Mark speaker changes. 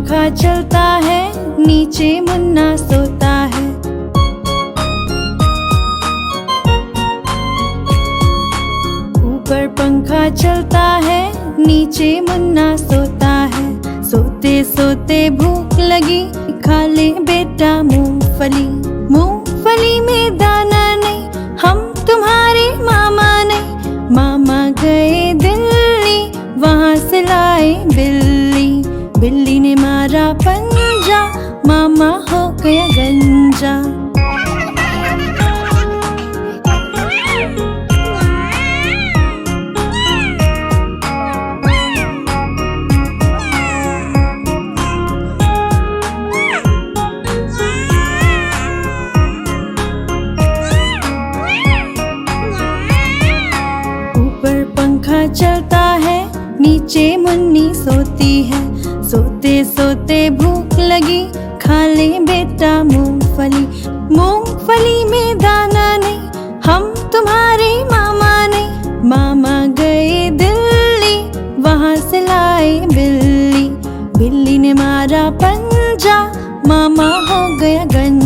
Speaker 1: पंखा चलता है, नीचे मुन्ना सोता है। ऊपर पंखा चलता है, नीचे मुन्ना सोता है। सोते सोते भूख लगी, खा ले बेटा मूंगफली। मूंगफली में दाना नहीं, हम तुम्हारे मामा नहीं। मामा गए दिल्ली, वहाँ से लाए बिल्ली। बिल्ली ने मारा पंजा, मामा हो गया गंजा। ऊपर पंखा चलता है, नीचे मुन्नी सोती है। सोते सोते भूख लगी, खा ले बेटा मूंगफली। मूंगफली में दाना नहीं, हम तुम्हारे मामा नहीं। मामा गए दिल्ली, वहाँ से लाए बिल्ली। बिल्ली ने मारा पंजा, मामा हो गया गंजा।